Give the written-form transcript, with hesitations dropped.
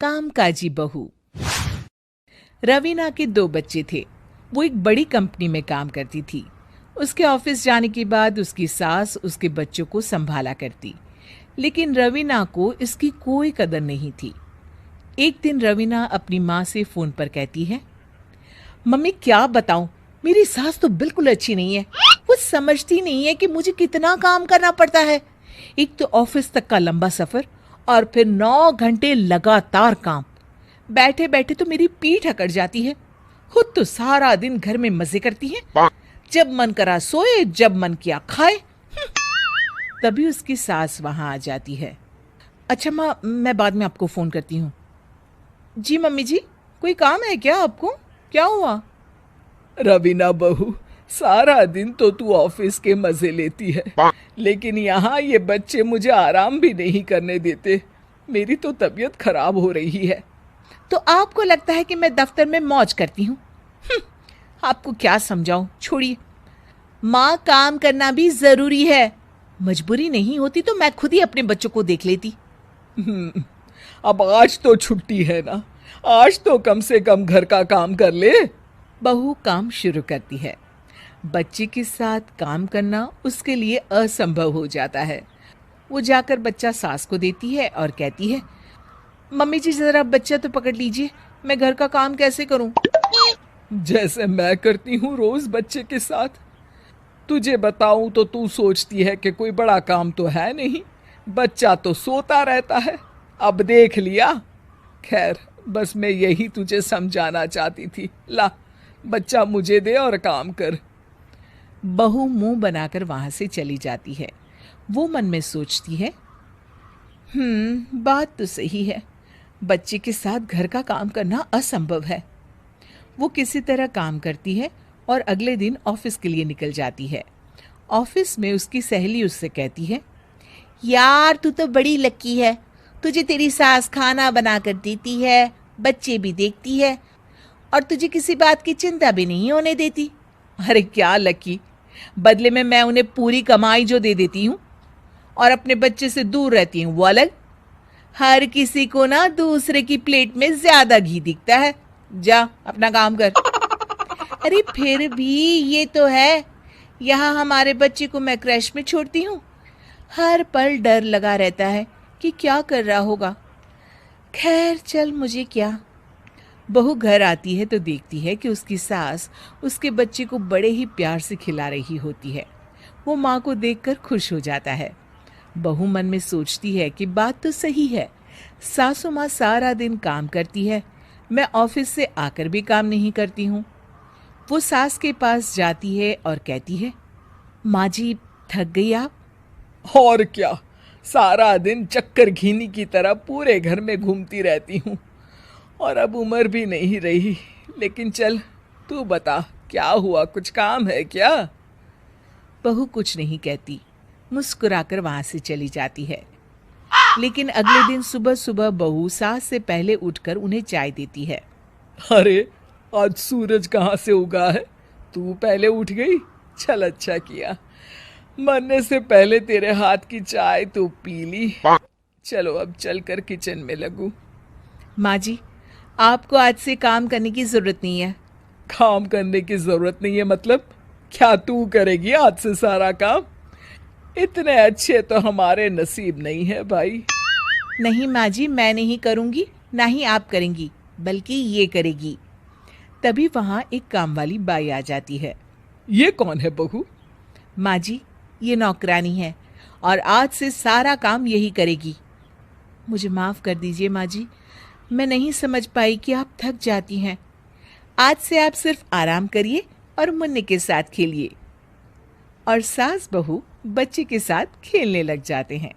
कामकाजी बहू। रवीना के 2 बच्चे थे। वो एक बड़ी कंपनी में काम करती थी। उसके ऑफिस जाने के बाद उसकी सास उसके बच्चों को संभाला करती, लेकिन रवीना को इसकी कोई कदर नहीं थी। एक दिन रवीना अपनी माँ से फोन पर कहती है, मम्मी क्या बताऊं, मेरी सास तो बिल्कुल अच्छी नहीं है। वो समझती नहीं है कि मुझे कितना काम करना पड़ता है। एक तो ऑफिस तक का लंबा सफर और फिर 9 घंटे लगातार काम। बैठे बैठे तो मेरी पीठ अकड़ जाती है। खुद तो सारा दिन घर में मजे करती है, जब मन करा सोए, जब मन किया खाए। तभी उसकी सास वहां आ जाती है। अच्छा माँ, मैं बाद में आपको फोन करती हूँ। जी मम्मी जी, कोई काम है क्या आपको? क्या हुआ? रवीना बहू, सारा दिन तो तू ऑफिस के मजे लेती है, लेकिन यहाँ ये बच्चे मुझे आराम भी नहीं करने देते। मेरी तो तबीयत खराब हो रही है। तो आपको लगता है कि मैं दफ्तर में मौज करती हूँ? आपको क्या समझाऊं, छोड़िए। माँ, काम करना भी जरूरी है। मजबूरी नहीं होती तो मैं खुद ही अपने बच्चों को देख लेती। अब आज तो छुट्टी है ना, आज तो कम से कम घर का काम कर ले। बहू काम शुरू करती है। बच्चे के साथ काम करना उसके लिए असंभव हो जाता है। वो जाकर बच्चा सास को देती है और कहती है, मम्मी जी जरा बच्चा तो पकड़ लीजिए, मैं घर का काम कैसे करूं? जैसे मैं करती हूँ रोज बच्चे के साथ। तुझे बताऊं तो तू सोचती है कि कोई बड़ा काम तो है नहीं, बच्चा तो सोता रहता है। अब देख लिया। खैर, बस मैं यही तुझे समझाना चाहती थी। ला, बच्चा मुझे दे और काम कर। बहू मुंह बनाकर वहां से चली जाती है। वो मन में सोचती है, बात तो सही है, बच्चे के साथ घर का काम करना असंभव है। वो किसी तरह काम करती है और अगले दिन ऑफिस के लिए निकल जाती है। ऑफिस में उसकी सहेली उससे कहती है, यार तू तो बड़ी लकी है, तुझे तेरी सास खाना बना कर देती है, बच्चे भी देखती है और तुझे किसी बात की चिंता भी नहीं होने देती। अरे क्या लकी, बदले में मैं उन्हें पूरी कमाई जो दे देती हूँ और अपने बच्चे से दूर रहती हूँ, वो अलग। हर किसी को ना दूसरे की प्लेट में ज्यादा घी दिखता है। जा अपना काम कर। अरे फिर भी ये तो है, यहाँ हमारे बच्चे को मैं क्रैश में छोड़ती हूँ, हर पल डर लगा रहता है कि क्या कर रहा होगा। खैर चल, मुझे क्या। बहू घर आती है तो देखती है कि उसकी सास उसके बच्चे को बड़े ही प्यार से खिला रही होती है। वो माँ को देखकर खुश हो जाता है। बहू मन में सोचती है कि बात तो सही है, सासू माँ सारा दिन काम करती है, मैं ऑफिस से आकर भी काम नहीं करती हूँ। वो सास के पास जाती है और कहती है, माँ जी थक गई आप? और क्या, सारा दिन चक्कर घीनी की तरह पूरे घर में घूमती रहती हूँ और अब उम्र भी नहीं रही। लेकिन चल, तू बता क्या हुआ, कुछ काम है क्या? बहू कुछ नहीं कहती, मुस्कुराकर वहां से चली जाती है। लेकिन अगले दिन सुबह सुबह बहू सास से पहले उठकर उन्हें चाय देती है। अरे, आज सूरज कहाँ से उगा है? तू पहले उठ गई? चल, अच्छा किया, मरने से पहले तेरे हाथ की चाय तो पी ली। चलो अब चलकर किचन में लगूं। माँ जी, आपको आज से काम करने की जरूरत नहीं है। काम करने की जरूरत नहीं है मतलब? क्या तू करेगी आज से सारा काम? इतने अच्छे तो हमारे नसीब नहीं है भाई। नहीं माँ जी, मैं नहीं करूँगी, ना ही आप करेंगी, बल्कि ये करेगी। तभी वहाँ एक काम वाली बाई आ जाती है। ये कौन है बहू? माँ जी, ये नौकरानी है और आज से सारा काम यही करेगी। मुझे माफ़ कर दीजिए माँ जी, मैं नहीं समझ पाई कि आप थक जाती हैं। आज से आप सिर्फ आराम करिए और मुन्ने के साथ खेलिए। और सास बहू बच्चे के साथ खेलने लग जाते हैं।